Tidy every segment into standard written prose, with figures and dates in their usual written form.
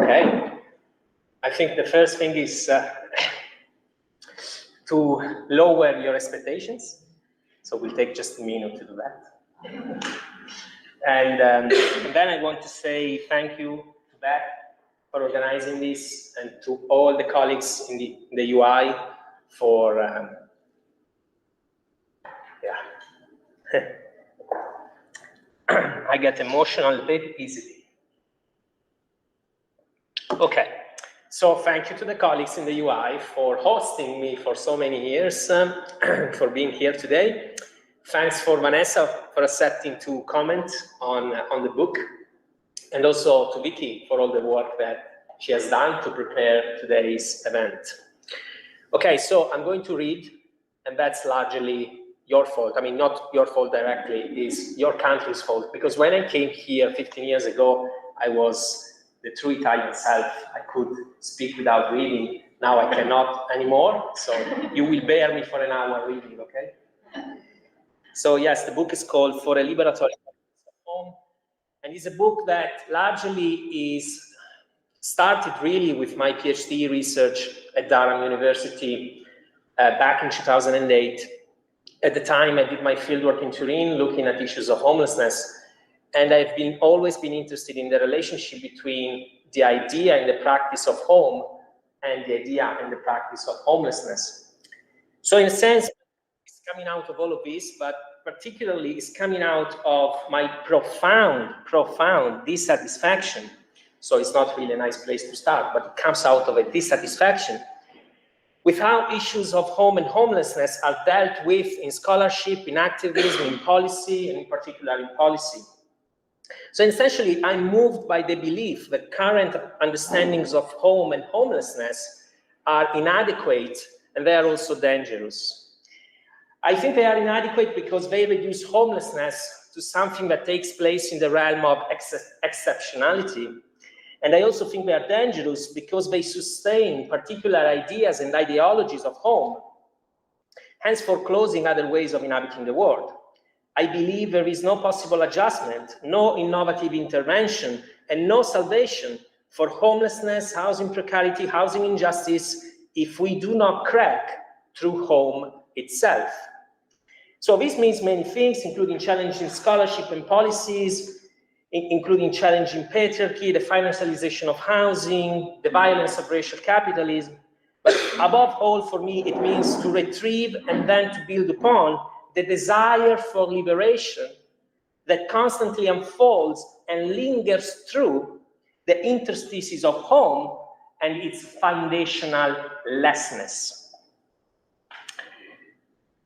Okay. I think the first thing is to lower your expectations. So we'll take just a minute to do that. And then I want to say thank you to Beth for organizing this, and to all the colleagues in the UI for, I get emotional very easily. Okay, so thank you to the colleagues in the UI for hosting me for so many years, for being here today. Thanks for Vanessa for accepting to comment on the book, and also to Vicky for all the work that she has done to prepare today's event. Okay, so I'm going to read, and that's largely your fault. I mean, not your fault directly, it's your country's fault, because when I came here 15 years ago, I was the true Italian self. I could speak without reading. Now I cannot anymore, so you will bear me for an hour reading, okay? So yes, the book is called For a Liberatory Politics of Home, and it's a book that largely is started really with my PhD research at Durham University back in 2008. At the time, I did my fieldwork in Turin looking at issues of homelessness, and I've always been interested in the relationship between the idea and the practice of home and the idea and the practice of homelessness. So in a sense, it's coming out of all of this, but particularly it's coming out of my profound dissatisfaction. So it's not really a nice place to start, but it comes out of a dissatisfaction with how issues of home and homelessness are dealt with in scholarship, in activism, in policy, and in particular in policy. So essentially, I'm moved by the belief that current understandings of home and homelessness are inadequate, and they are also dangerous. I think they are inadequate because they reduce homelessness to something that takes place in the realm of exceptionality. And I also think they are dangerous because they sustain particular ideas and ideologies of home, hence foreclosing other ways of inhabiting the world. I believe there is no possible adjustment, no innovative intervention, and no salvation for homelessness, housing precarity, housing injustice, if we do not crack through home itself. So this means many things, including challenging scholarship and policies, including challenging patriarchy, the financialization of housing, the violence of racial capitalism. But above all, for me, it means to retrieve and then to build upon the desire for liberation that constantly unfolds and lingers through the interstices of home and its foundational lessness.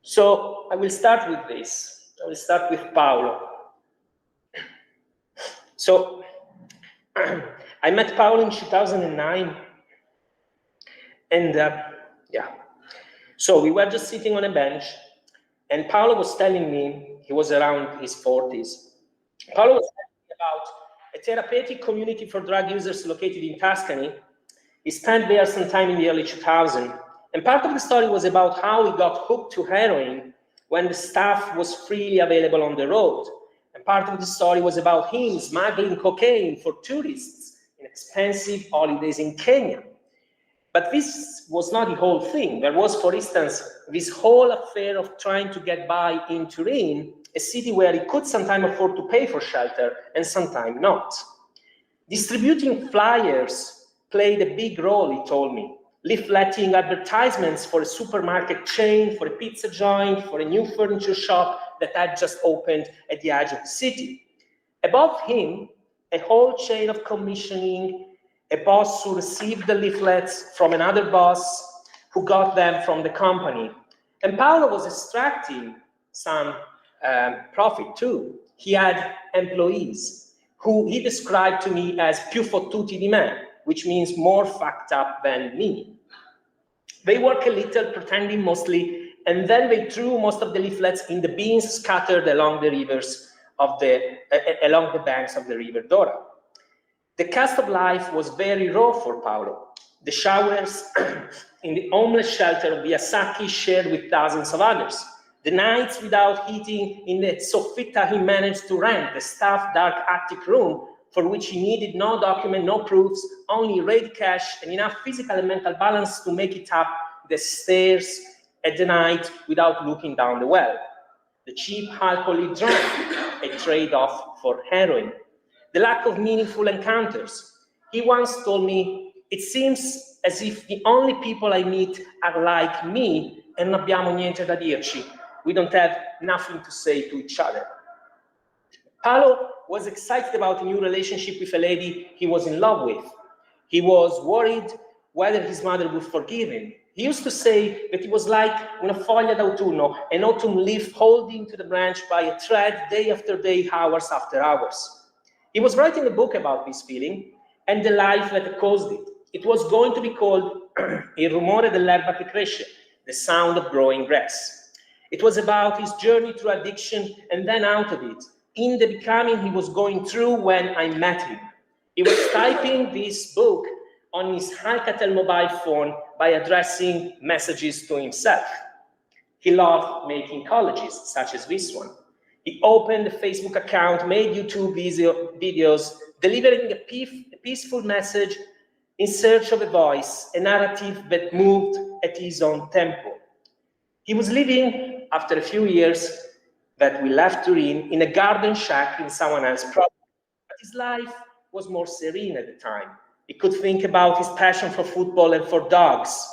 So I will start with this. I will start with Paolo. So I met Paolo in 2009, and so we were just sitting on a bench, and Paolo was telling me, he was around his 40s. Paolo was telling me about a therapeutic community for drug users located in Tuscany. He spent there some time in the early 2000s, and part of the story was about how he got hooked to heroin when the stuff was freely available on the road. And part of the story was about him smuggling cocaine for tourists in expensive holidays in Kenya. But this was not the whole thing. There was, for instance, this whole affair of trying to get by in Turin, a city where he could sometimes afford to pay for shelter and sometimes not. Distributing flyers played a big role, he told me. Leafletting advertisements for a supermarket chain, for a pizza joint, for a new furniture shop that had just opened at the edge of the city. Above him, a whole chain of commissioning, a boss who received the leaflets from another boss who got them from the company. And Paolo was extracting some profit too. He had employees who he described to me as più fottuti di me, which means more fucked up than me. They work a little, pretending mostly, and then they threw most of the leaflets in the bins scattered along the rivers along the banks of the River Dora. The cost of life was very raw for Paolo. The showers in the homeless shelter of Biasaki shared with dozens of others. The nights without heating in the soffitta he managed to rent, the stuffed dark attic room for which he needed no document, no proofs, only ready cash and enough physical and mental balance to make it up the stairs at the night without looking down the well. The cheap alcoholic drunk, a trade-off for heroin. The lack of meaningful encounters. He once told me, it seems as if the only people I meet are like me e non abbiamo niente da dirci. We don't have nothing to say to each other. Paolo was excited about a new relationship with a lady he was in love with. He was worried whether his mother would forgive him. He used to say that it was like una foglia d'autunno, an autumn leaf holding to the branch by a thread day after day, hours after hours. He was writing a book about this feeling and the life that caused it. It was going to be called Il rumore dell'erba che cresce, the sound of growing grass. It was about his journey through addiction and then out of it, in the becoming he was going through when I met him. He was typing this book on his Alcatel mobile phone by addressing messages to himself. He loved making collages, such as this one. He opened a Facebook account, made YouTube videos, delivering a peaceful message in search of a voice, a narrative that moved at his own tempo. He was living, after a few years that we left Turin, in a garden shack in someone else's property. But his life was more serene at the time. He could think about his passion for football and for dogs.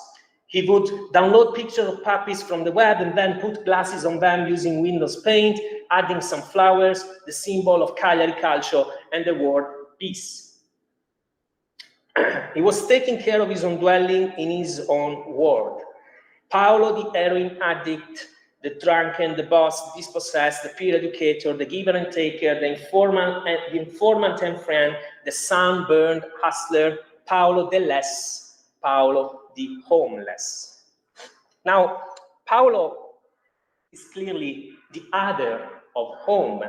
He would download pictures of puppies from the web and then put glasses on them using Windows Paint, adding some flowers, the symbol of Cagliari Calcio, and the word peace. He was taking care of his own dwelling in his own world. Paolo, the heroin addict, the drunken, the boss, the dispossessed, the peer educator, the giver and taker, the informant and friend, the sunburned hustler, Paolo the less, Paolo the homeless. Now, Paolo is clearly the other of home.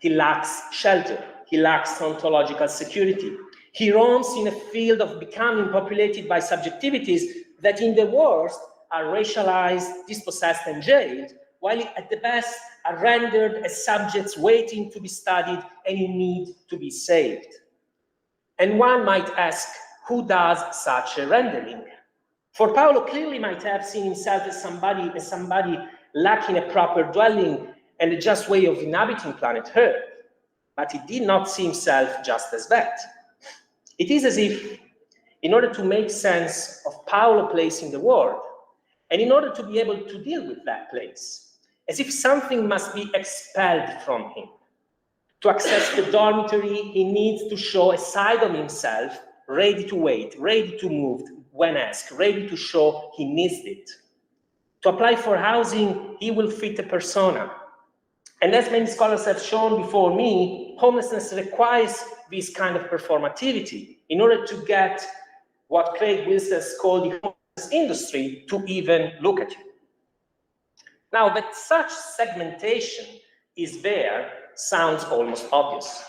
He lacks shelter. He lacks ontological security. He roams in a field of becoming populated by subjectivities that in the worst are racialized, dispossessed, and jailed, while at the best are rendered as subjects waiting to be studied and in need to be saved. And one might ask, who does such a rendering? For Paolo clearly might have seen himself as somebody lacking a proper dwelling and a just way of inhabiting planet Earth, but he did not see himself just as that. It is as if, in order to make sense of Paolo's place in the world, and in order to be able to deal with that place, as if something must be expelled from him. To access the dormitory, he needs to show a side of himself ready to wait, ready to move when asked, ready to show he needs it. To apply for housing, he will fit a persona. And as many scholars have shown before me, homelessness requires this kind of performativity in order to get what Craig Wilson has called the homeless industry to even look at you. Now, that such segmentation is there sounds almost obvious.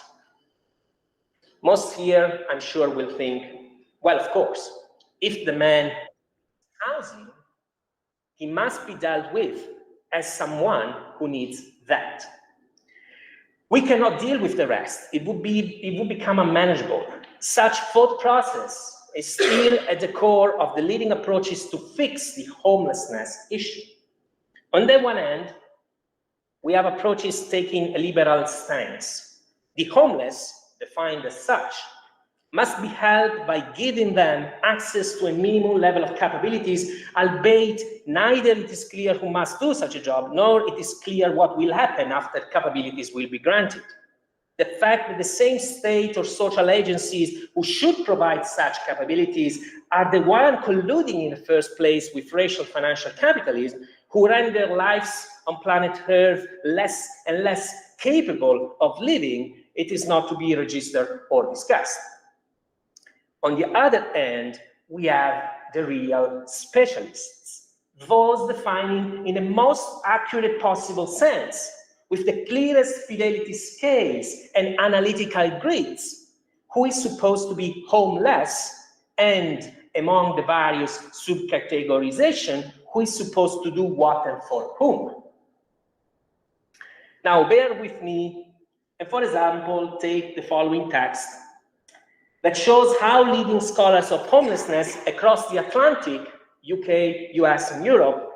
Most here, I'm sure, will think, well, of course, if the man is housing, he must be dealt with as someone who needs that. We cannot deal with the rest. It would become unmanageable. Such thought process is still at the core of the leading approaches to fix the homelessness issue. On the one hand, we have approaches taking a liberal stance. The homeless, defined as such, must be helped by giving them access to a minimum level of capabilities, albeit neither it is clear who must do such a job, nor it is clear what will happen after capabilities will be granted. The fact that the same state or social agencies who should provide such capabilities are the ones colluding in the first place with racial financial capitalism, who render lives on planet Earth less and less capable of living, it is not to be registered or discussed. On the other hand, we have the real specialists, those defining in the most accurate possible sense, with the clearest fidelity scales and analytical grids, who is supposed to be homeless, and among the various subcategorization, who is supposed to do what and for whom. Now, bear with me And for example, take the following text that shows how leading scholars of homelessness across the Atlantic, UK, US, and Europe,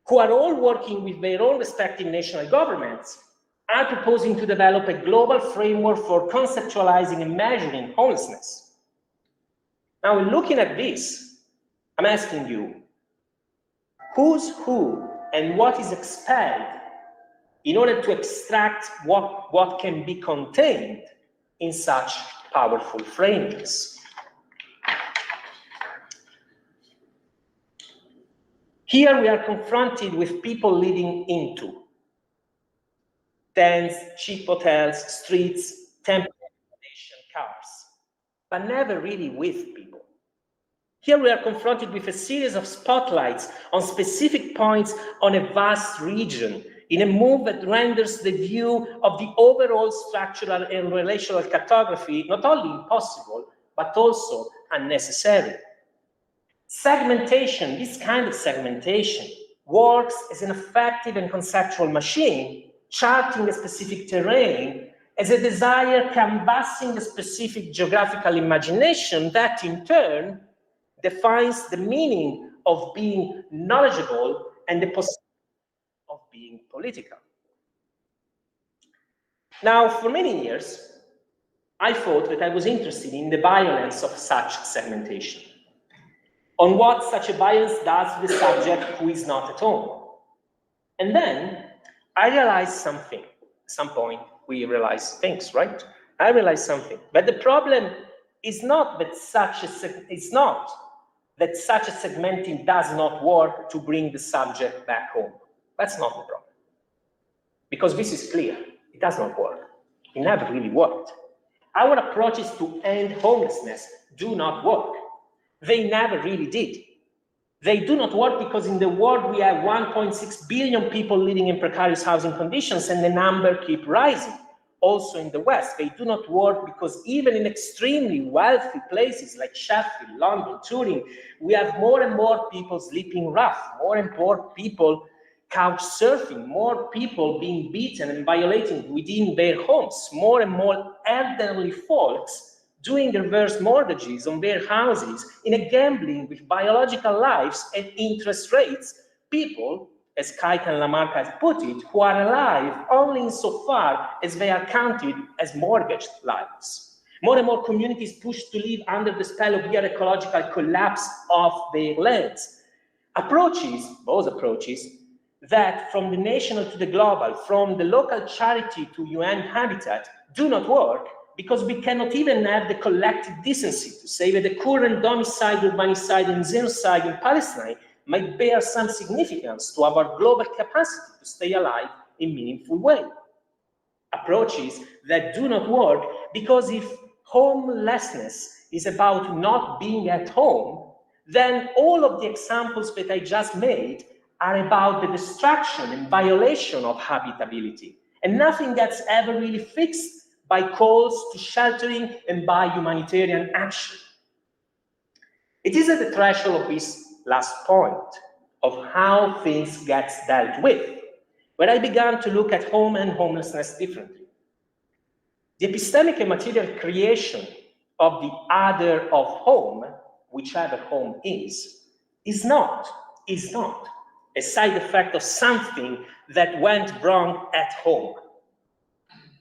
who are all working with their own respective national governments, are proposing to develop a global framework for conceptualizing and measuring homelessness. Now, in looking at this, I'm asking you, who's who and what is expelled in order to extract what can be contained in such powerful framings? Here we are confronted with people living into tents, cheap hotels, streets, temporary accommodation, cars, but never really with people. Here we are confronted with a series of spotlights on specific points on a vast region in a move that renders the view of the overall structural and relational cartography not only impossible, but also unnecessary. Segmentation, this kind of segmentation, works as an effective and conceptual machine, charting a specific terrain as a desire canvassing a specific geographical imagination that in turn defines the meaning of being knowledgeable and the possibility of being political. Now, for many years, I thought that I was interested in the violence of such segmentation, on what such a violence does to the subject who is not at home. And then I realized something. At some point, we realize things, right? I realized something. But the problem is not that such a segmenting does not work to bring the subject back home. That's not the problem. Because this is clear. It does not work. It never really worked. Our approaches to end homelessness do not work. They never really did. They do not work because in the world we have 1.6 billion people living in precarious housing conditions and the number keeps rising. Also in the West, they do not work because even in extremely wealthy places like Sheffield, London, Turin, we have more and more people sleeping rough, more and more people couch surfing, more people being beaten and violated within their homes, more and more elderly folks doing reverse mortgages on their houses in a gambling with biological lives and interest rates, people, as Kite and Lamarck has put it, who are alive only insofar as they are counted as mortgaged lives. More and more communities pushed to live under the spell of the ecological collapse of their lands. Those approaches, that from the national to the global, from the local charity to UN habitat, do not work because we cannot even have the collective decency to say that the current domicide, urbanicide, and xenocide in Palestine might bear some significance to our global capacity to stay alive in a meaningful way. Approaches that do not work because if homelessness is about not being at home, then all of the examples that I just made are about the destruction and violation of habitability, and nothing gets ever really fixed by calls to sheltering and by humanitarian action. It is at the threshold of this last point of how things get dealt with, where I began to look at home and homelessness differently. The epistemic and material creation of the other of home, whichever home is not a side effect of something that went wrong at home.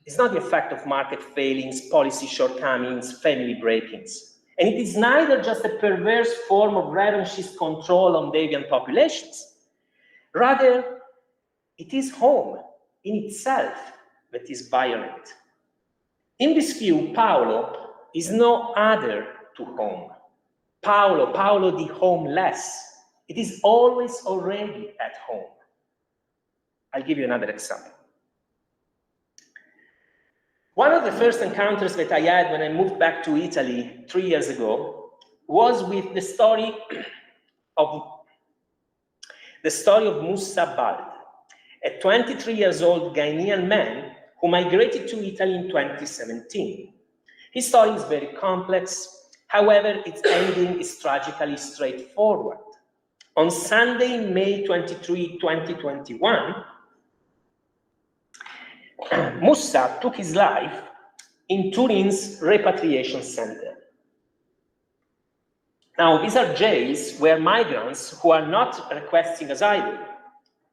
It's not the effect of market failings, policy shortcomings, family break-ins. And it is neither just a perverse form of revanchist control on deviant populations. Rather, it is home in itself that is violent. In this view, Paolo is no other to home. Paolo the homeless. It is always already at home. I'll give you another example. One of the first encounters that I had when I moved back to Italy 3 years ago was with the story of Moussa Bald, a 23 years old Ghanaian man who migrated to Italy in 2017. His story is very complex, however, its ending is tragically straightforward. On Sunday, May 23, 2021, Moussa took his life in Turin's repatriation center. Now, these are jails where migrants who are not requesting asylum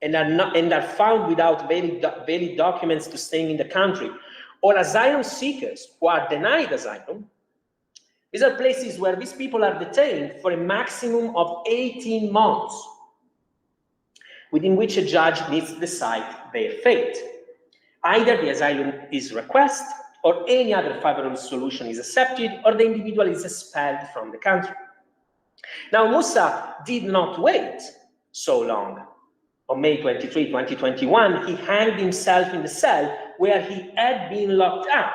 and are found without valid documents to staying in the country, or asylum seekers who are denied asylum, these are places where these people are detained for a maximum of 18 months, within which a judge needs to decide their fate. Either the asylum is requested, or any other favorable solution is accepted, or the individual is expelled from the country. Now, Moussa did not wait so long. On May 23, 2021, he hanged himself in the cell where he had been locked up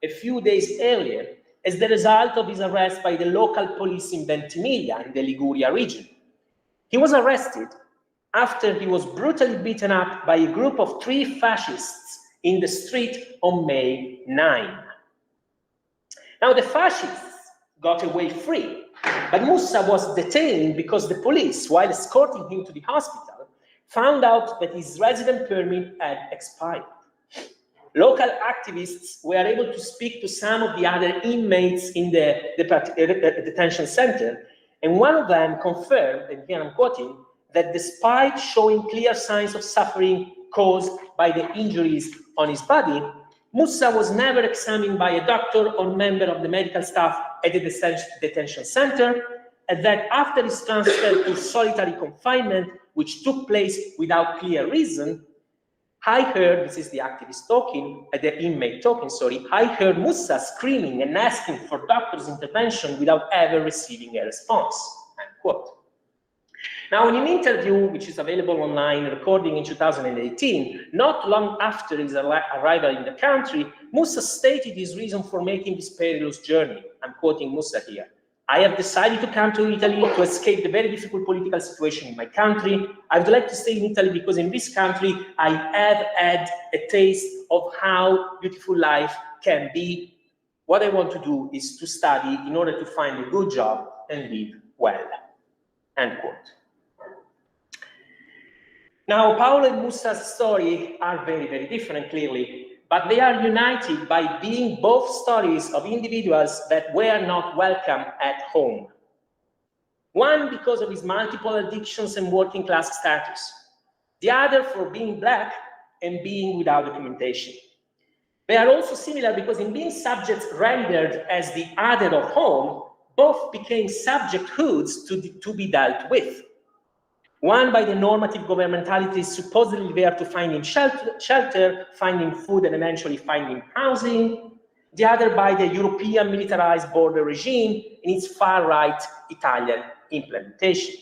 a few days earlier as the result of his arrest by the local police in Ventimiglia in the Liguria region. He was arrested after he was brutally beaten up by a group of 3 fascists in the street on May 9. Now, the fascists got away free, but Moussa was detained because the police, while escorting him to the hospital, found out that his resident permit had expired. Local activists were able to speak to some of the other inmates in the detention center, and one of them confirmed, and here I'm quoting, that despite showing clear signs of suffering caused by the injuries on his body, Moussa was never examined by a doctor or member of the medical staff at the detention center, and that after his transfer to solitary confinement, which took place without clear reason, I heard, this is the activist talking, the inmate talking, sorry, I heard Moussa screaming and asking for doctor's intervention without ever receiving a response, end quote. Now, in an interview, which is available online, recording in 2018, not long after his arrival in the country, Moussa stated his reason for making this perilous journey. I'm quoting Moussa here. I have decided to come to Italy to escape the very difficult political situation in my country. I would like to stay in Italy because in this country, I have had a taste of how beautiful life can be. What I want to do is to study in order to find a good job and live well, end quote. Now, Paolo and Moussa's story are very, very different, clearly, but they are united by being both stories of individuals that were not welcome at home. One because of his multiple addictions and working class status, the other for being Black and being without documentation. They are also similar because in being subjects rendered as the other of home, both became subjecthoods to be dealt with. One by the normative governmentality supposedly there to find him shelter, finding food, and eventually finding housing. The other by the European militarized border regime in its far-right Italian implementation.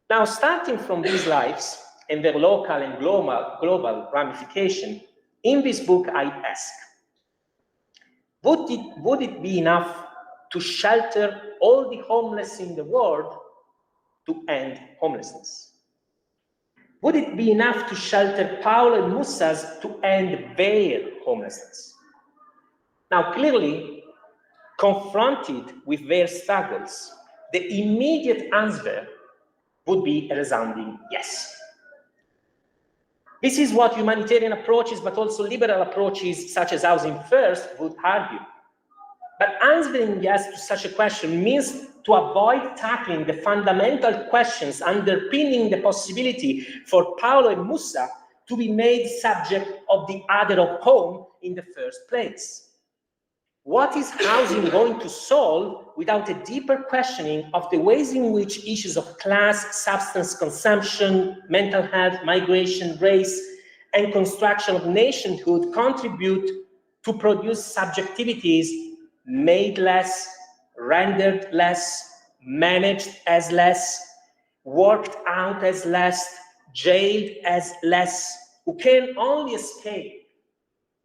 Now, starting from these lives and their local and global ramification, in this book I ask, would it be enough to shelter all the homeless in the world to end homelessness? Would it be enough to shelter Paolo and Moussa's to end their homelessness? Now, clearly, confronted with their struggles, the immediate answer would be a resounding yes. This is what humanitarian approaches, but also liberal approaches such as Housing First would argue. But answering yes to such a question means to avoid tackling the fundamental questions underpinning the possibility for Paolo and Moussa to be made subject of the other of home in the first place. What is housing going to solve without a deeper questioning of the ways in which issues of class, substance consumption, mental health, migration, race, and construction of nationhood contribute to produce subjectivities made less, rendered less, managed as less, worked out as less, jailed as less, who can only escape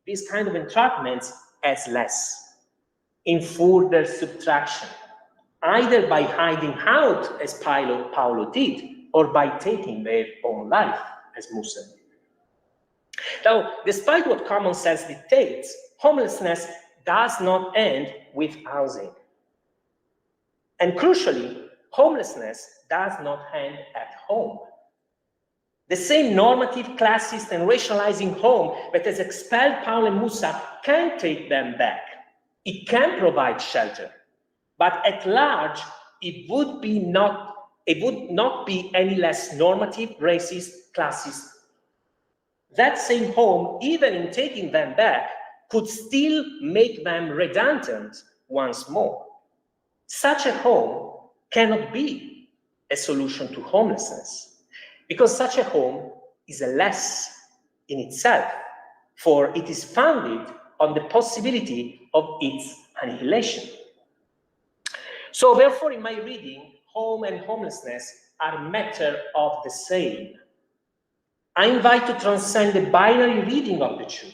these kind of entrapments as less, in further subtraction, either by hiding out as Paolo did, or by taking their own life as Moussa did. Now, despite what common sense dictates, homelessness does not end with housing. And crucially, homelessness does not end at home. The same normative, classist, and racializing home that has expelled Paul and Musa can take them back. It can provide shelter, but at large, it would not be any less normative, racist, classist. That same home, even in taking them back, could still make them redundant once more. Such a home cannot be a solution to homelessness, because such a home is a less in itself, for it is founded on the possibility of its annihilation. So therefore, in my reading, home and homelessness are matter of the same. I invite to transcend the binary reading of the two,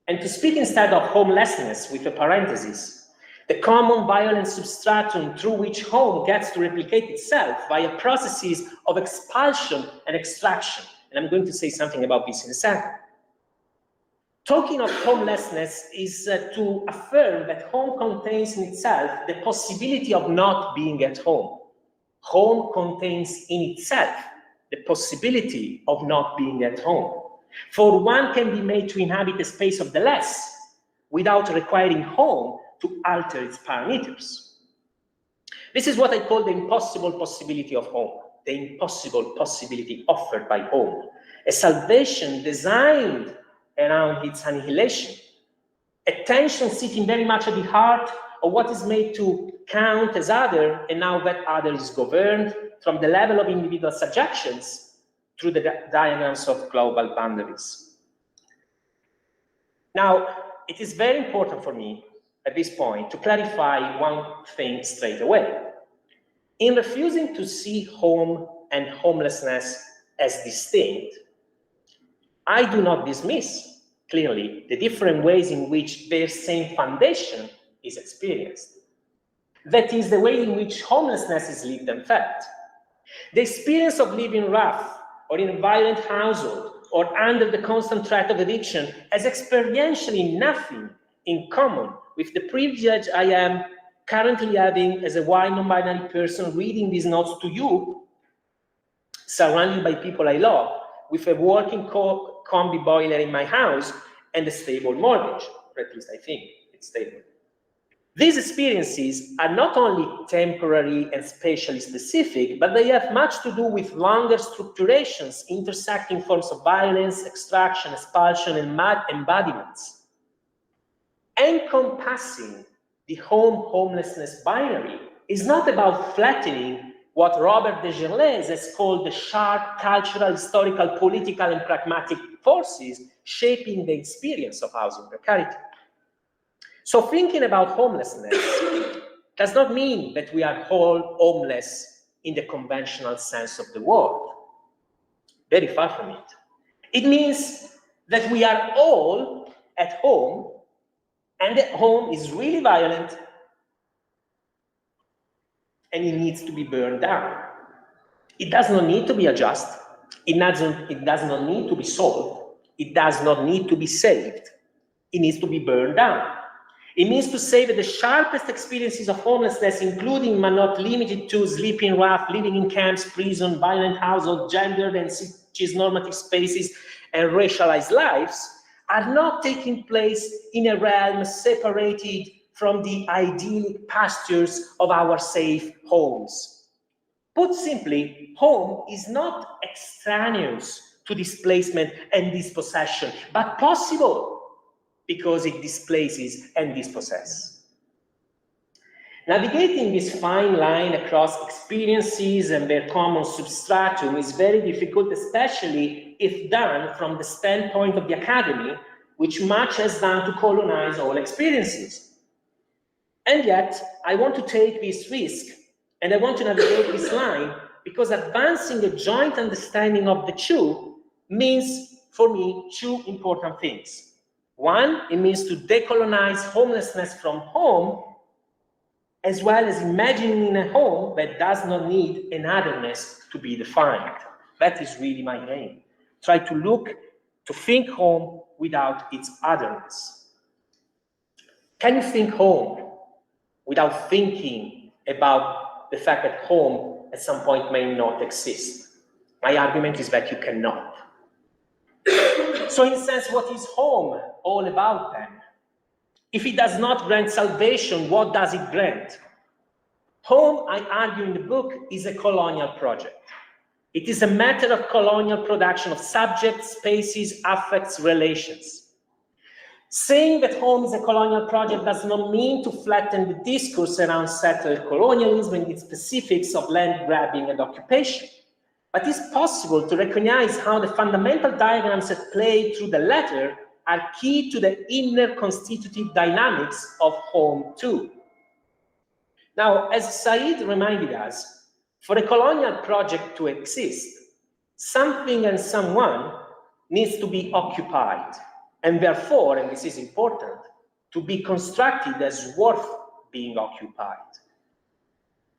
and to speak instead of homelessness with a parenthesis, the common violent substratum through which home gets to replicate itself via processes of expulsion and extraction. And I'm going to say something about this in a second. Talking of homelessness is to affirm that home contains in itself the possibility of not being at home. Home contains in itself the possibility of not being at home. For one can be made to inhabit a space of the less without requiring home to alter its parameters. This is what I call the impossible possibility of home, the impossible possibility offered by home, a salvation designed around its annihilation, a tension sitting very much at the heart of what is made to count as other, and now that other is governed from the level of individual subjections through the diagrams of global boundaries. Now, it is very important for me at this point to clarify one thing straight away. In refusing to see home and homelessness as distinct, I do not dismiss, clearly, the different ways in which their same foundation is experienced. That is the way in which homelessness is lived and felt. The experience of living rough or in a violent household or under the constant threat of eviction has experientially nothing in common with the privilege I am currently having as a white non-binary person reading these notes to you, surrounded by people I love, with a working combi boiler in my house and a stable mortgage, or at least I think it's stable. These experiences are not only temporary and spatially specific, but they have much to do with longer structurations intersecting forms of violence, extraction, expulsion, and embodiments. Encompassing the home-homelessness binary is not about flattening what Robert de Gerlaise has called the sharp cultural, historical, political, and pragmatic forces shaping the experience of housing precarity. So thinking about homelessness does not mean that we are all homeless in the conventional sense of the word. Very far from it. It means that we are all at home, and the home is really violent, and it needs to be burned down. It does not need to be adjusted. It does not need to be solved. It does not need to be saved. It needs to be burned down. It means to say that the sharpest experiences of homelessness, including but not limited to sleeping rough, living in camps, prison, violent household, gendered and cis-normative spaces, and racialized lives, are not taking place in a realm separated from the idyllic pastures of our safe homes. Put simply, home is not extraneous to displacement and dispossession, but possible, because it displaces and dispossesses. Navigating this fine line across experiences and their common substratum is very difficult, especially if done from the standpoint of the academy, which much has done to colonize all experiences. And yet, I want to take this risk, and I want to navigate this line, because advancing a joint understanding of the two means, for me, two important things. One, it means to decolonize homelessness from home, as well as imagining a home that does not need an otherness to be defined. That is really my aim. Try to think home without its otherness. Can you think home without thinking about the fact that home at some point may not exist? My argument is that you cannot. So in a sense, what is home all about then? If it does not grant salvation, what does it grant? Home, I argue in the book, is a colonial project. It is a matter of colonial production of subjects, spaces, affects, relations. Saying that home is a colonial project does not mean to flatten the discourse around settled colonialism and its specifics of land grabbing and occupation. But it's possible to recognize how the fundamental diagrams at play through the latter are key to the inner constitutive dynamics of home too. Now, as Said reminded us, for a colonial project to exist, something and someone needs to be occupied, and therefore, and this is important, to be constructed as worth being occupied.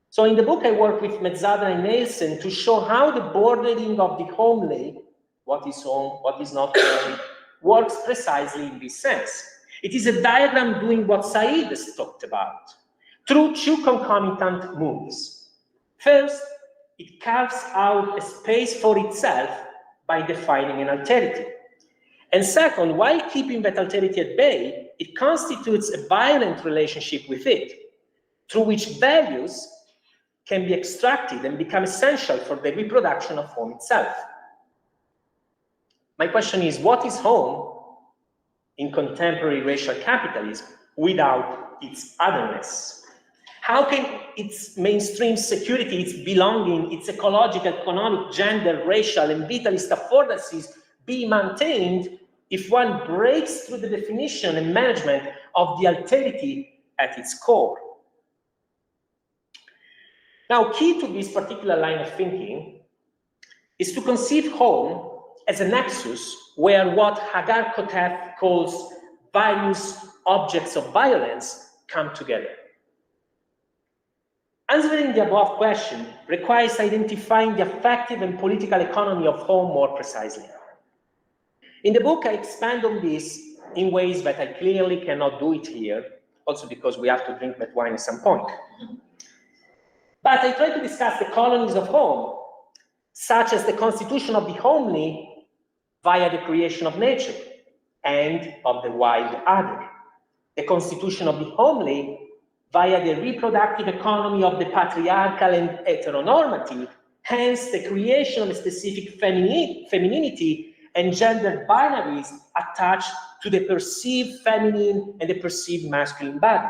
So in the book, I work with Mezzadra and Nielsen to show how the bordering of the homely, what is home, what is not home, works precisely in this sense. It is a diagram doing what Said has talked about, through two concomitant moves. First, it carves out a space for itself by defining an alterity. And second, while keeping that alterity at bay, it constitutes a violent relationship with it, through which values can be extracted and become essential for the reproduction of home itself. My question is, what is home in contemporary racial capitalism without its otherness? How can its mainstream security, its belonging, its ecological, economic, gender, racial, and vitalist affordances be maintained if one breaks through the definition and management of the alterity at its core? Now, key to this particular line of thinking is to conceive home as a nexus where what Hagar Kotef calls various objects of violence come together. Answering the above question requires identifying the affective and political economy of home more precisely. In the book, I expand on this in ways that I clearly cannot do it here, also because we have to drink that wine at some point. But I try to discuss the colonies of home, such as the constitution of the homely via the creation of nature and of the wild other, the constitution of the homely via the reproductive economy of the patriarchal and heteronormative, hence the creation of a specific femininity and gender binaries attached to the perceived feminine and the perceived masculine body.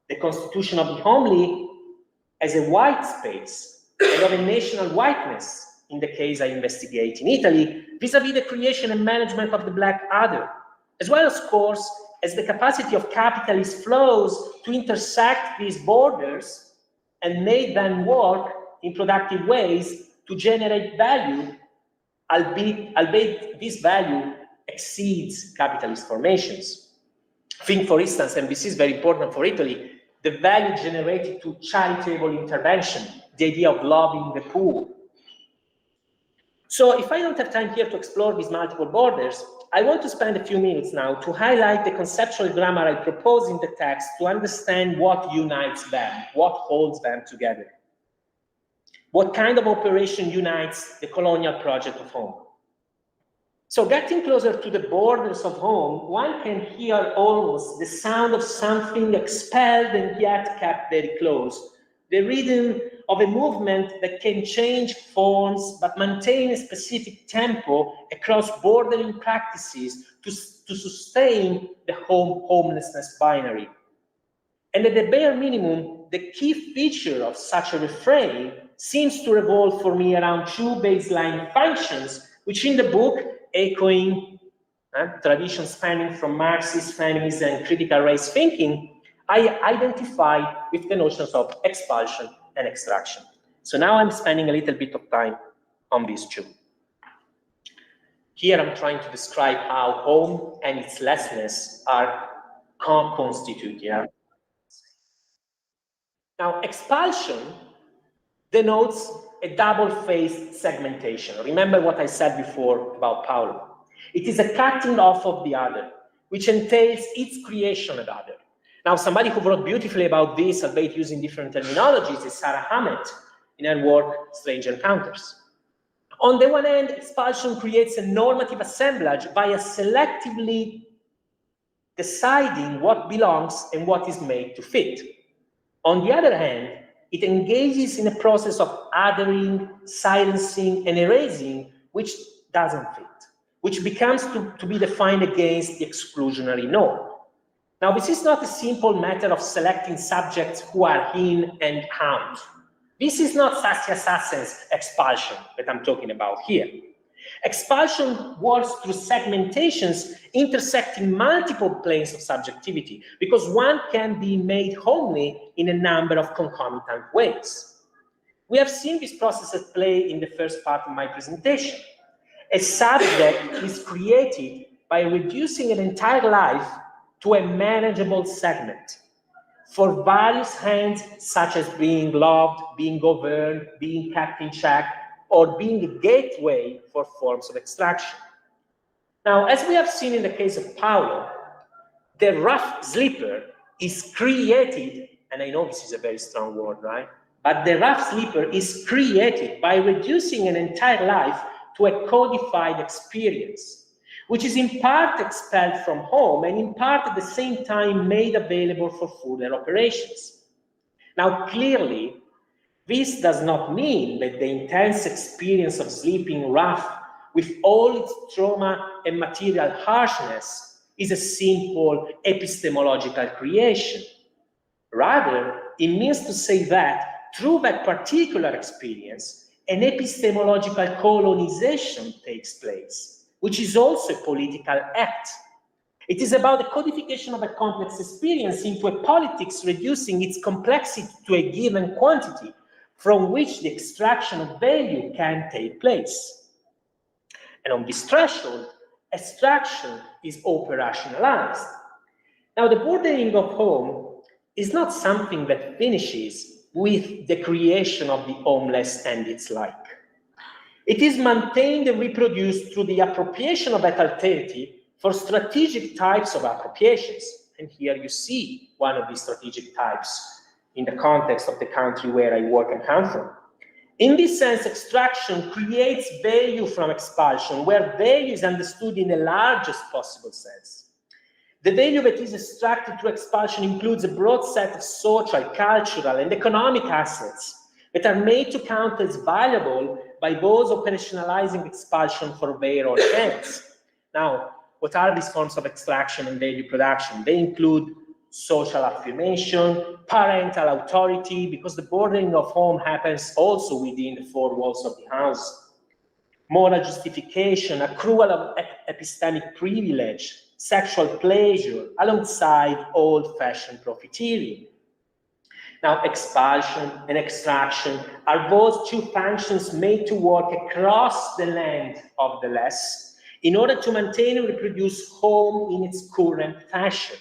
The constitution of the homely as a white space and of a national whiteness, in the case I investigate in Italy, vis-a-vis the creation and management of the black other, as well as, of course, as the capacity of capitalist flows to intersect these borders and make them work in productive ways to generate value, albeit this value exceeds capitalist formations. Think, for instance, and this is very important for Italy, the value generated to charitable intervention, the idea of loving the poor. So if I don't have time here to explore these multiple borders, I want to spend a few minutes now to highlight the conceptual grammar I propose in the text to understand what unites them, what holds them together. What kind of operation unites the colonial project of home? So getting closer to the borders of home, one can hear almost the sound of something expelled and yet kept very close, the rhythm of a movement that can change forms but maintain a specific tempo across bordering practices to sustain the homelessness binary. And at the bare minimum, the key feature of such a refrain seems to revolve for me around two baseline functions, which in the book, echoing traditions spanning from Marxist feminism and critical race thinking, I identify with the notions of expulsion and extraction. So now I'm spending a little bit of time on these two. Here I'm trying to describe how home and its lessness are constituted. Now, expulsion denotes a double-faced segmentation. Remember what I said before about Paulo. It is a cutting off of the other, which entails its creation of other. Now, somebody who wrote beautifully about this, albeit using different terminologies, is Sarah Hammett in her work, Strange Encounters. On the one hand, expulsion creates a normative assemblage via selectively deciding what belongs and what is made to fit. On the other hand, it engages in a process of othering, silencing, and erasing which doesn't fit, which becomes to be defined against the exclusionary norm. Now, this is not a simple matter of selecting subjects who are in and out. This is not Saskia Sassen's expulsion that I'm talking about here. Expulsion works through segmentations intersecting multiple planes of subjectivity, because one can be made homely in a number of concomitant ways. We have seen this process at play in the first part of my presentation. A subject is created by reducing an entire life to a manageable segment for various ends, such as being loved, being governed, being kept in check, or being a gateway for forms of extraction. Now, as we have seen in the case of Paolo, the rough sleeper is created, and I know this is a very strong word, right? But the rough sleeper is created by reducing an entire life to a codified experience, which is in part expelled from home and in part at the same time made available for further operations. Now, clearly, this does not mean that the intense experience of sleeping rough with all its trauma and material harshness is a simple epistemological creation. Rather, it means to say that through that particular experience, an epistemological colonization takes place, which is also a political act. It is about the codification of a complex experience into a politics reducing its complexity to a given quantity from which the extraction of value can take place. And on this threshold, extraction is operationalized. Now, the bordering of home is not something that finishes with the creation of the homeless and its like. It is maintained and reproduced through the appropriation of that alternative for strategic types of appropriations. And here you see one of these strategic types in the context of the country where I work and come from. In this sense, extraction creates value from expulsion, where value is understood in the largest possible sense. The value that is extracted through expulsion includes a broad set of social, cultural, and economic assets that are made to count as valuable by those operationalizing expulsion for their own ends. Now, what are these forms of extraction and value production? They include social affirmation, parental authority, because the bordering of home happens also within the four walls of the house, moral justification, accrual of epistemic privilege, sexual pleasure, alongside old-fashioned profiteering. Now, expulsion and extraction are both two functions made to work across the land of the less in order to maintain and reproduce home in its current fashion.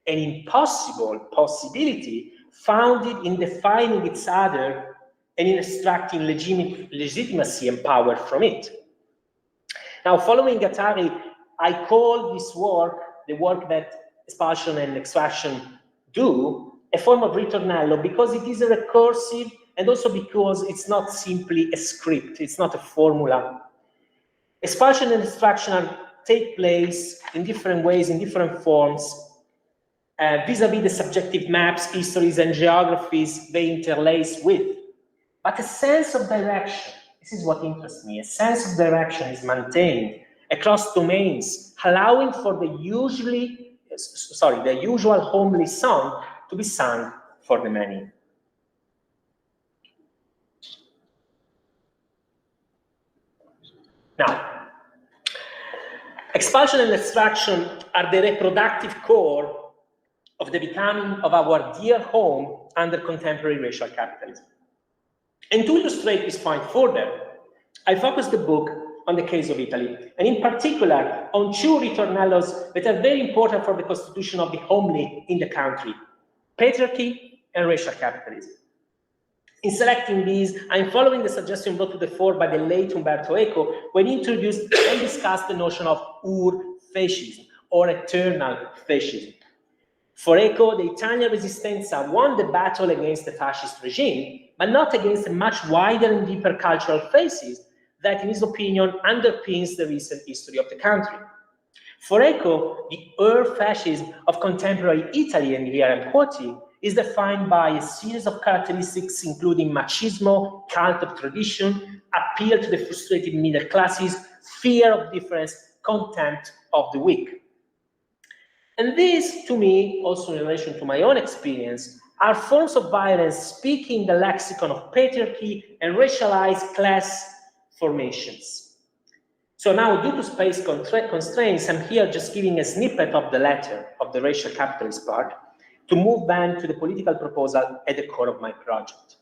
An impossible possibility founded in defining its other and in extracting legitimacy and power from it. Now, following Guattari, I call this work, the work that expulsion and extraction do, a form of ritornello, because it is a recursive and also because it's not simply a script, it's not a formula. Expulsion and extraction take place in different ways, in different forms, vis-a-vis the subjective maps, histories, and geographies they interlace with. But a sense of direction, this is what interests me, a sense of direction is maintained across domains, allowing for the usual homely song to be sung for the many. Now, expulsion and extraction are the reproductive core of the becoming of our dear home under contemporary racial capitalism. And to illustrate this point further, I focus the book on the case of Italy, and in particular on two ritornellos that are very important for the constitution of the homely in the country: patriarchy and racial capitalism. In selecting these, I'm following the suggestion brought to the fore by the late Umberto Eco when he introduced and discussed the notion of ur-fascism, or eternal fascism. For Eco, the Italian Resistenza won the battle against the fascist regime, but not against a much wider and deeper cultural phases that, in his opinion, underpins the recent history of the country. For Eco, the fascism of contemporary Italy, and here I'm quoting, is defined by a series of characteristics including machismo, cult of tradition, appeal to the frustrated middle classes, fear of difference, contempt of the weak. And these, to me, also in relation to my own experience, are forms of violence speaking the lexicon of patriarchy and racialized class formations. So now, due to space constraints, I'm here just giving a snippet of the letter of the racial capitalist part to move then to the political proposal at the core of my project.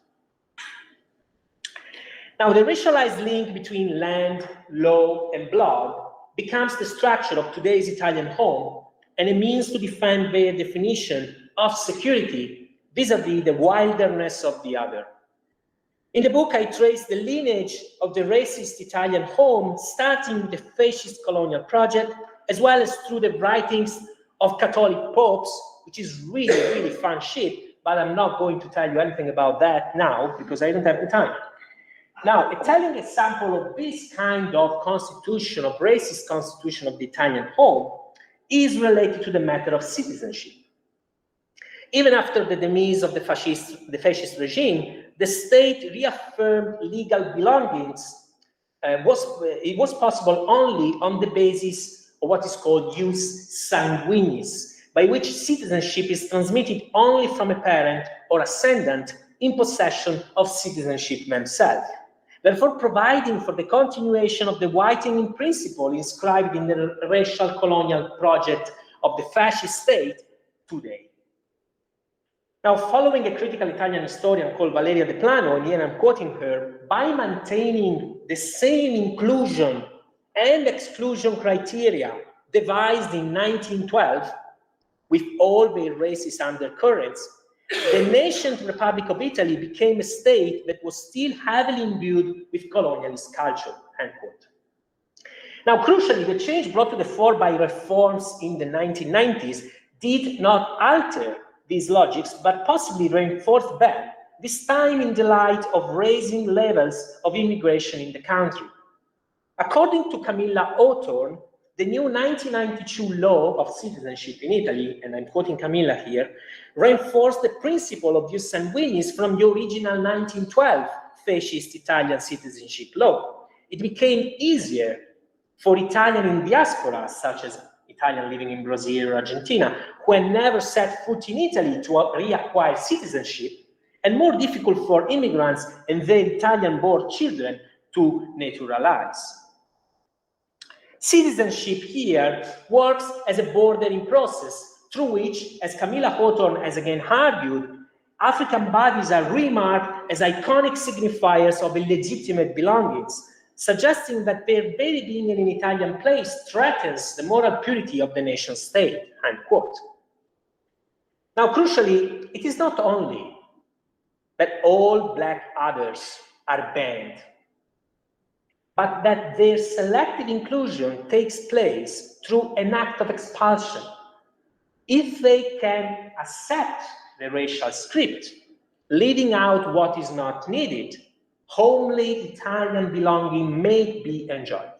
Now, the racialized link between land, law, and blood becomes the structure of today's Italian home and a means to define their definition of security vis-à-vis the wilderness of the other. In the book, I trace the lineage of the racist Italian home, starting with the fascist colonial project, as well as through the writings of Catholic popes, which is really, really fun shit, but I'm not going to tell you anything about that now because I don't have the time. Now, a telling example of this kind of constitution, of racist constitution of the Italian home, is related to the matter of citizenship. Even after the demise of the fascist regime, the state reaffirmed legal belongings. It was possible only on the basis of what is called jus sanguinis, by which citizenship is transmitted only from a parent or ascendant in possession of citizenship themselves, therefore providing for the continuation of the whitening principle inscribed in the racial colonial project of the fascist state today. Now, following a critical Italian historian called Valeria De Plano, and here I'm quoting her, by maintaining the same inclusion and exclusion criteria devised in 1912, with all their racist undercurrents, the nascent Republic of Italy became a state that was still heavily imbued with colonialist culture, end quote. Now, crucially, the change brought to the fore by reforms in the 1990s did not alter these logics, but possibly reinforced them, this time in the light of raising levels of immigration in the country. According to Camilla Hawthorne, the new 1992 law of citizenship in Italy, and I'm quoting Camilla here, reinforced the principle of jus sanguinis from the original 1912 fascist Italian citizenship law. It became easier for Italian in diaspora, such as Italian living in Brazil or Argentina, who had never set foot in Italy to reacquire citizenship, and more difficult for immigrants and their Italian-born children to naturalize. Citizenship here works as a bordering process through which, as Camilla Hawthorne has again argued, African bodies are remarked as iconic signifiers of illegitimate belongings, suggesting that their very being in an Italian place threatens the moral purity of the nation state, end quote. Now, crucially, it is not only that all Black others are banned, but that their selective inclusion takes place through an act of expulsion. If they can accept the racial script, leaving out what is not needed, homely Italian belonging may be enjoyed.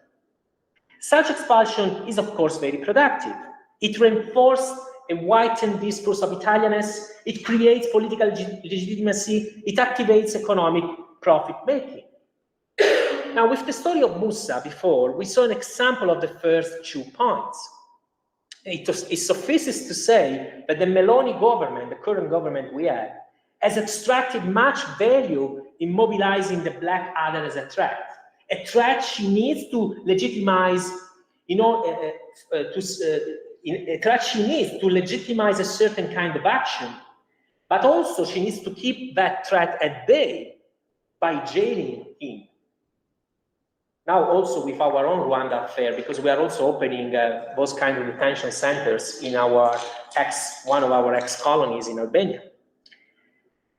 Such expulsion is, of course, very productive. It reinforces a whitened discourse of Italianness, it creates political legitimacy, it activates economic profit-making. Now, with the story of Musa before, we saw an example of the first 2 points. It suffices to say that the Meloni government, the current government we have, has extracted much value in mobilizing the Black other as a threat she needs to legitimize, a threat she needs to legitimize a certain kind of action, but also she needs to keep that threat at bay by jailing him. Now also with our own Rwanda affair, because we are also opening those kind of detention centers in one of our ex-colonies in Albania.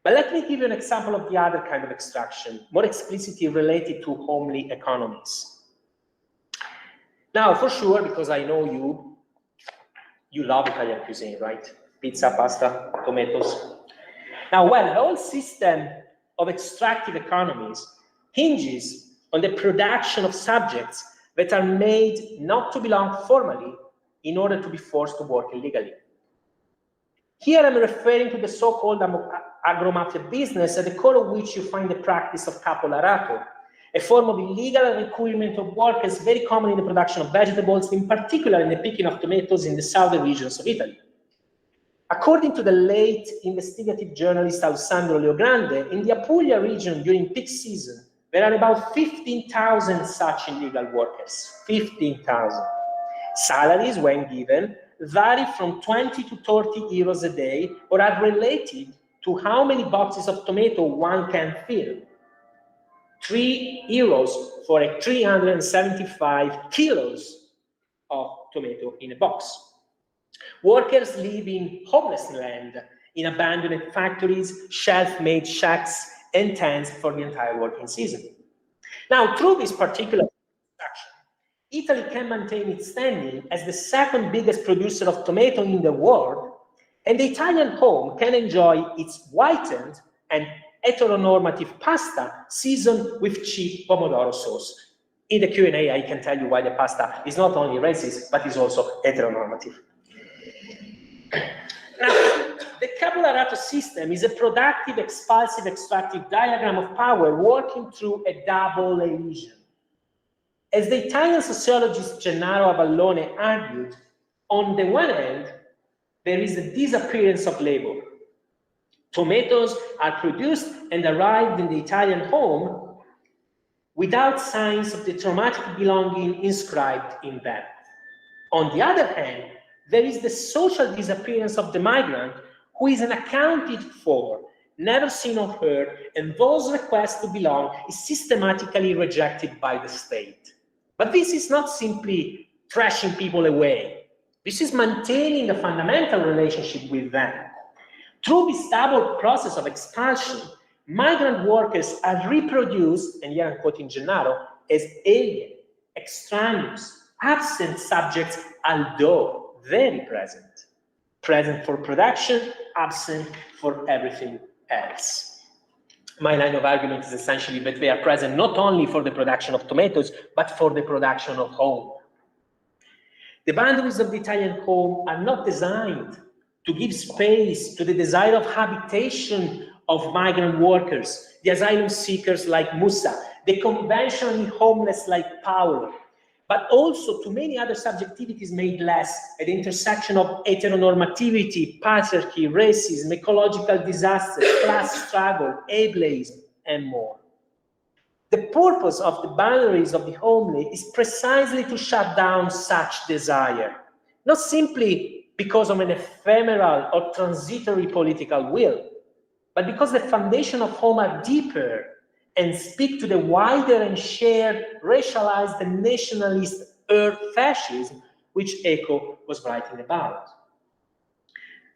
But let me give you an example of the other kind of extraction, more explicitly related to homely economies. Now, for sure, because I know you love Italian cuisine, right? Pizza, pasta, tomatoes. Now, well, the whole system of extractive economies hinges on the production of subjects that are made not to belong formally in order to be forced to work illegally. Here I'm referring to the so-called agromafia business, at the core of which you find the practice of capolarato, a form of illegal recruitment of workers very common in the production of vegetables, in particular in the picking of tomatoes in the southern regions of Italy. According to the late investigative journalist Alessandro Leogrande, in the Apulia region during peak season, there are about 15,000 such illegal workers, 15,000. Salaries, when given, vary from 20 to 30 euros a day, or are related to how many boxes of tomato one can fill. 3 euros for a 375 kilos of tomato in a box. Workers live in homeless land, in abandoned factories, shelf-made shacks, and tents for the entire working season. Now, through this particular structure, Italy can maintain its standing as the second biggest producer of tomato in the world, and the Italian home can enjoy its whitened and heteronormative pasta seasoned with cheap pomodoro sauce. In the Q&A, I can tell you why the pasta is not only racist, but is also heteronormative. Now, the capolarato system is a productive, expulsive, extractive diagram of power working through a double elision. As the Italian sociologist Gennaro Avallone argued, on the one hand, there is the disappearance of labor. Tomatoes are produced and arrived in the Italian home without signs of the traumatic belonging inscribed in them. On the other hand, there is the social disappearance of the migrant who is unaccounted for, never seen or heard, and those requests to belong is systematically rejected by the state. But this is not simply thrashing people away. This is maintaining a fundamental relationship with them. Through this double process of expulsion, migrant workers are reproduced, and here I'm quoting Gennaro, as alien, extraneous, absent subjects, although very present. Present for production, absent for everything else. My line of argument is essentially that they are present not only for the production of tomatoes, but for the production of home. The boundaries of the Italian home are not designed to give space to the desire of habitation of migrant workers, the asylum seekers like Musa, the conventionally homeless like Paolo, but also to many other subjectivities made less at the intersection of heteronormativity, patriarchy, racism, ecological disasters, class struggle, ableism, and more. The purpose of the boundaries of the homely is precisely to shut down such desire, not simply because of an ephemeral or transitory political will, but because the foundation of home are deeper and speak to the wider and shared racialized and nationalist earth fascism which Eco was writing about.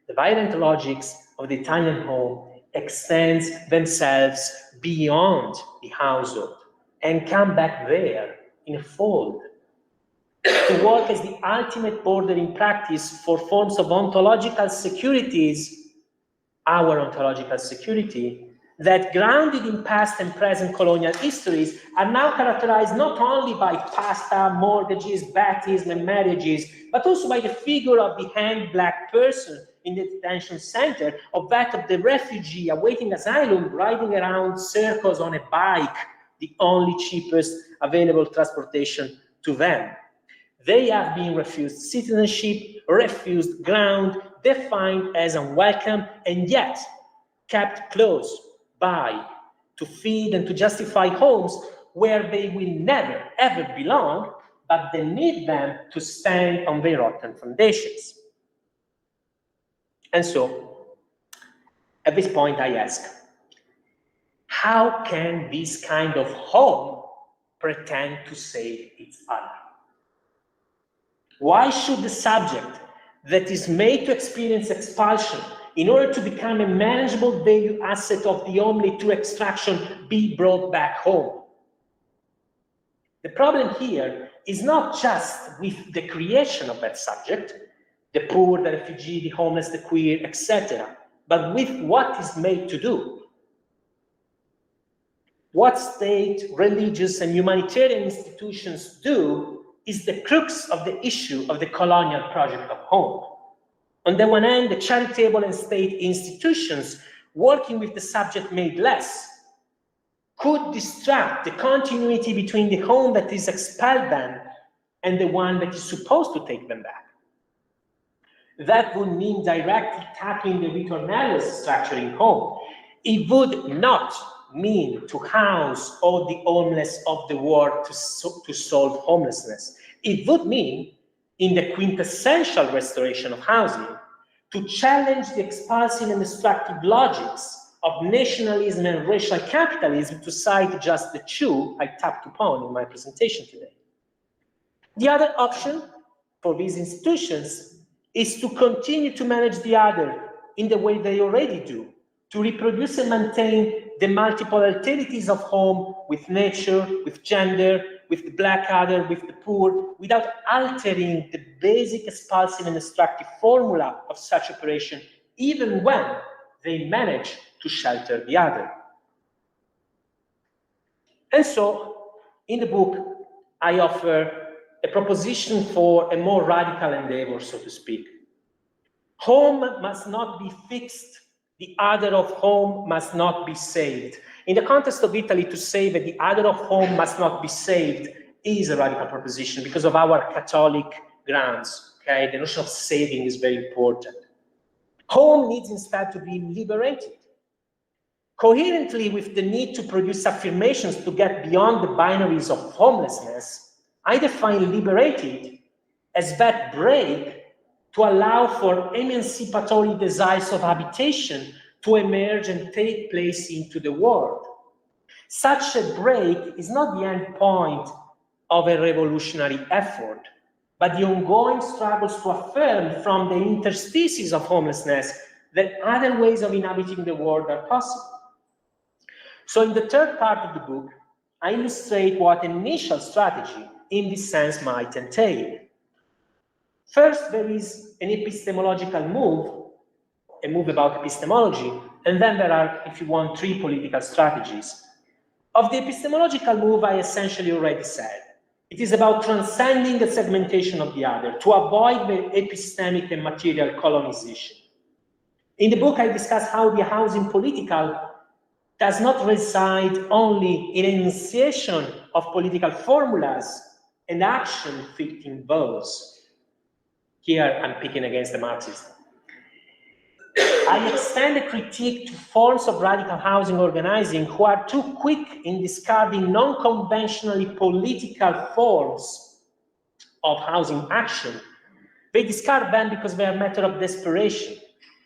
The violent logics of the Italian home extend themselves beyond the household and come back there in a fold to work as the ultimate border in practice for forms of ontological securities, our ontological security, that grounded in past and present colonial histories are now characterized not only by pasta, mortgages, baptism, and marriages, but also by the figure of the hanged black person in the detention center, of that of the refugee awaiting asylum riding around circles on a bike, the only cheapest available transportation to them. They have been refused citizenship, refused ground, defined as unwelcome, and yet kept close by to feed and to justify homes where they will never, ever belong, but they need them to stand on their rotten foundations. And so, at this point, I ask, how can this kind of home pretend to save its other? Why should the subject that is made to experience expulsion in order to become a manageable value asset of the homely through extraction be brought back home? The problem here is not just with the creation of that subject, the poor, the refugee, the homeless, the queer, etc., but with what is made to do. what state, religious, and humanitarian institutions do is the crux of the issue of the colonial project of home. On the one hand, the charitable and state institutions working with the subject made less could distract the continuity between the home that is expelled them and the one that is supposed to take them back. That would mean directly tackling the ritornello structure in home. It would not mean to house all the homeless of the world to solve homelessness. It would mean, in the quintessential restoration of housing, to challenge the expulsive and destructive logics of nationalism and racial capitalism, to cite just the two I tapped upon in my presentation today. The other option for these institutions is to continue to manage the other in the way they already do, to reproduce and maintain the multiple alterities of home with nature, with gender, with the black other, with the poor, without altering the basic expulsive and destructive formula of such operation, even when they manage to shelter the other. And so, in the book, I offer a proposition for a more radical endeavor, so to speak. Home must not be fixed. The other of home must not be saved. In the context of Italy, to say that the other of home must not be saved is a radical proposition because of our Catholic grounds. Okay, the notion of saving is very important. Home needs instead to be liberated. Coherently with the need to produce affirmations to get beyond the binaries of homelessness, I define liberated as that break to allow for emancipatory desires of habitation to emerge and take place into the world. Such a break is not the end point of a revolutionary effort, but the ongoing struggles to affirm from the interstices of homelessness that other ways of inhabiting the world are possible. So in the third part of the book, I illustrate what an initial strategy in this sense might entail. First, there is an epistemological move, a move about epistemology, and then there are, if you want, three political strategies. Of the epistemological move, I essentially already said. It is about transcending the segmentation of the other, to avoid the epistemic and material colonization. In the book, I discuss how the housing political does not reside only in enunciation of political formulas and action fitting those. Here, I'm picking against the Marxists. I extend a critique to forms of radical housing organizing who are too quick in discarding non-conventionally political forms of housing action. They discard them because they are a matter of desperation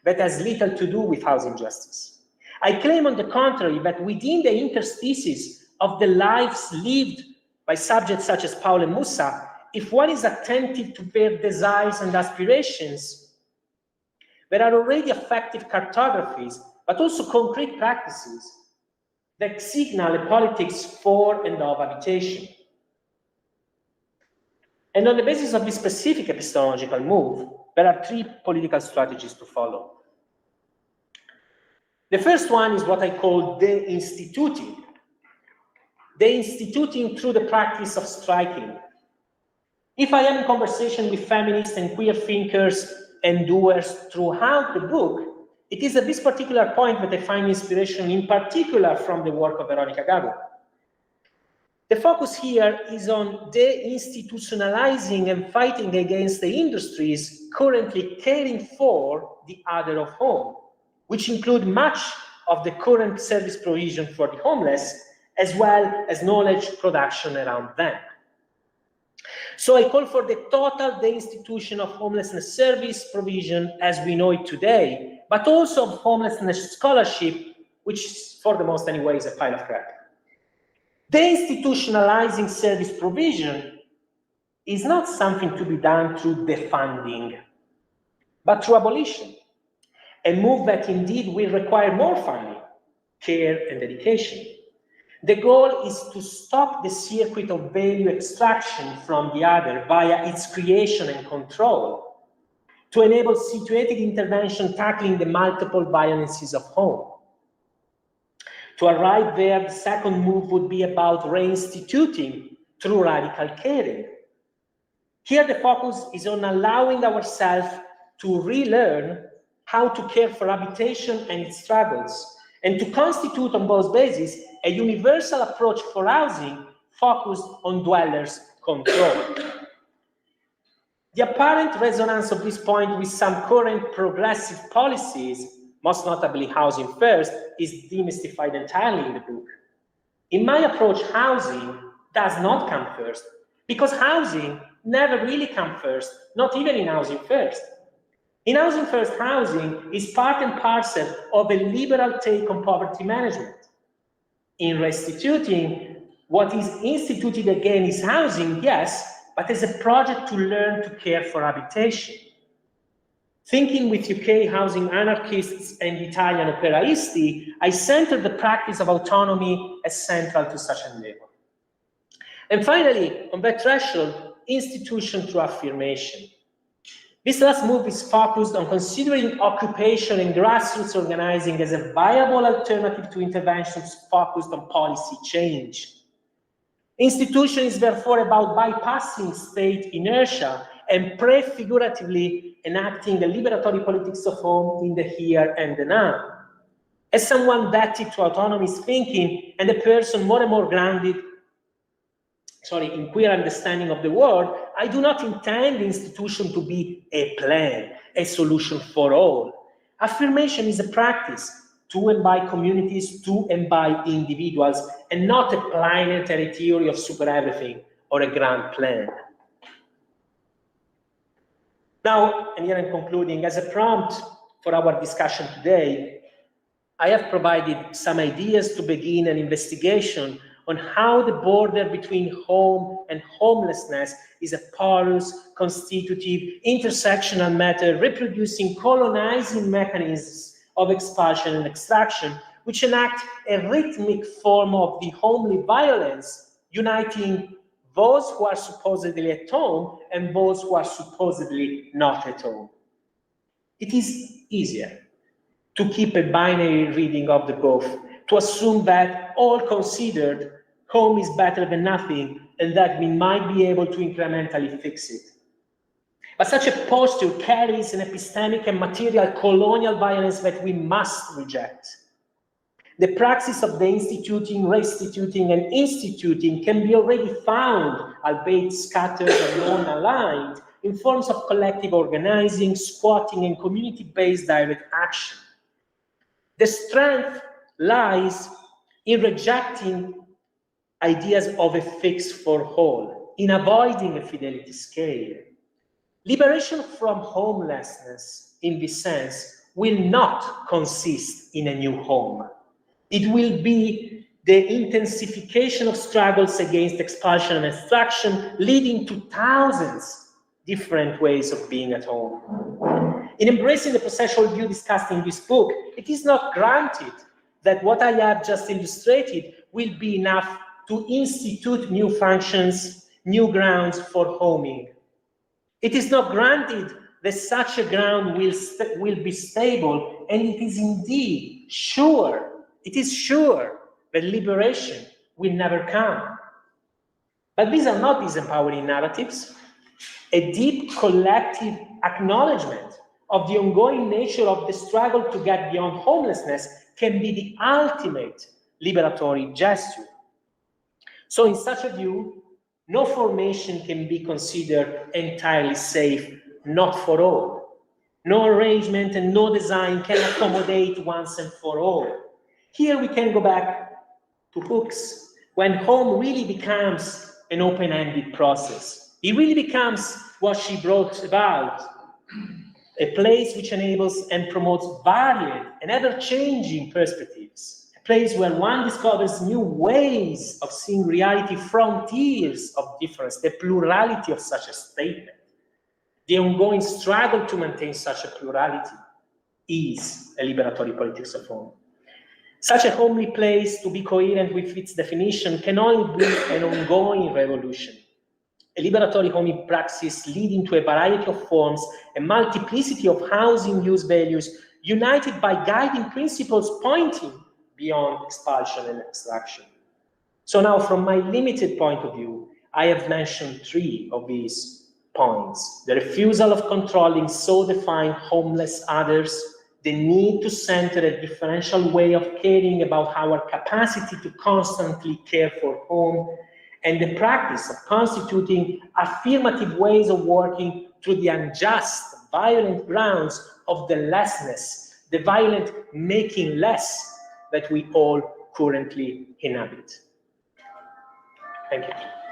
that has little to do with housing justice. I claim, on the contrary, that within the interstices of the lives lived by subjects such as Paul and Musa, if one is attentive to their desires and aspirations, there are already effective cartographies, but also concrete practices that signal a politics for and of habitation. And on the basis of this specific epistemological move, there are three political strategies to follow. The first one is what I call de-instituting. De-instituting through the practice of striking. If I am in conversation with feminists and queer thinkers and doers throughout the book, it is at this particular point that I find inspiration, in particular from the work of Veronica Gago. The focus here is on de-institutionalizing and fighting against the industries currently caring for the other of home, which include much of the current service provision for the homeless, as well as knowledge production around them. So I call for the total deinstitution of homelessness service provision as we know it today, but also of homelessness scholarship, which for the most anyway is a pile of crap. Deinstitutionalizing service provision is not something to be done through defunding, but through abolition. A move that indeed will require more funding, care, and dedication. The goal is to stop the circuit of value extraction from the other via its creation and control, to enable situated intervention tackling the multiple violences of home. To arrive there, the second move would be about reinstituting through radical caring. Here, the focus is on allowing ourselves to relearn how to care for habitation and its struggles, and to constitute on both bases a universal approach for housing focused on dwellers' control. The apparent resonance of this point with some current progressive policies, most notably housing first, is demystified entirely in the book. In my approach, housing does not come first, because housing never really comes first, not even in housing first. In housing first, housing is part and parcel of a liberal take on poverty management. In restituting, what is instituted again is housing, yes, but as a project to learn to care for habitation. Thinking with UK housing anarchists and Italian operaisti, I centered the practice of autonomy as central to such endeavor. And finally, on that threshold, institution through affirmation. This last move is focused on considering occupation and grassroots organizing as a viable alternative to interventions focused on policy change. Institution is therefore about bypassing state inertia and prefiguratively enacting the liberatory politics of home in the here and the now. As someone vetted to autonomist thinking and a person more and more grounded in queer understanding of the world, I do not intend the institution to be a plan, a solution for all. Affirmation is a practice to and by communities, to and by individuals, and not a planetary theory of super everything or a grand plan. Now, and here I'm concluding, as a prompt for our discussion today, I have provided some ideas to begin an investigation on how the border between home and homelessness is a porous, constitutive, intersectional matter reproducing colonizing mechanisms of expulsion and extraction, which enact a rhythmic form of the homely violence, uniting those who are supposedly at home and those who are supposedly not at home. It is easier to keep a binary reading of the both, to assume that all considered, home is better than nothing, and that we might be able to incrementally fix it. But such a posture carries an epistemic and material colonial violence that we must reject. The praxis of the instituting, restituting, and instituting can be already found, albeit scattered and non-aligned, in forms of collective organizing, squatting, and community-based direct action. The strength lies in rejecting ideas of a fix for all, in avoiding a fidelity scale. Liberation from homelessness, in this sense, will not consist in a new home. It will be the intensification of struggles against expulsion and extraction, leading to thousands different ways of being at home. In embracing the processual view discussed in this book, it is not granted that what I have just illustrated will be enough to institute new functions, new grounds for homing. It is not granted that such a ground will be stable, and it is indeed sure, that liberation will never come. But these are not disempowering narratives. A deep collective acknowledgement of the ongoing nature of the struggle to get beyond homelessness can be the ultimate liberatory gesture. So in such a view, no formation can be considered entirely safe, not for all. No arrangement and no design can accommodate once and for all. Here we can go back to hooks, when home really becomes an open-ended process. It really becomes what she brought about, a place which enables and promotes varied and ever-changing perspectives, a place where one discovers new ways of seeing reality, frontiers of difference, the plurality of such a statement. The ongoing struggle to maintain such a plurality is a liberatory politics of home. Such a homely place, to be coherent with its definition, can only be an ongoing revolution. A liberatory homing praxis leading to a variety of forms, a multiplicity of housing use values, united by guiding principles pointing beyond expulsion and extraction. So now, from my limited point of view, I have mentioned 3 of these points: the refusal of controlling so-defined homeless others, the need to center a differential way of caring about our capacity to constantly care for home, and the practice of constituting affirmative ways of working through the unjust, violent grounds of the lessness, the violent making less that we all currently inhabit. Thank you.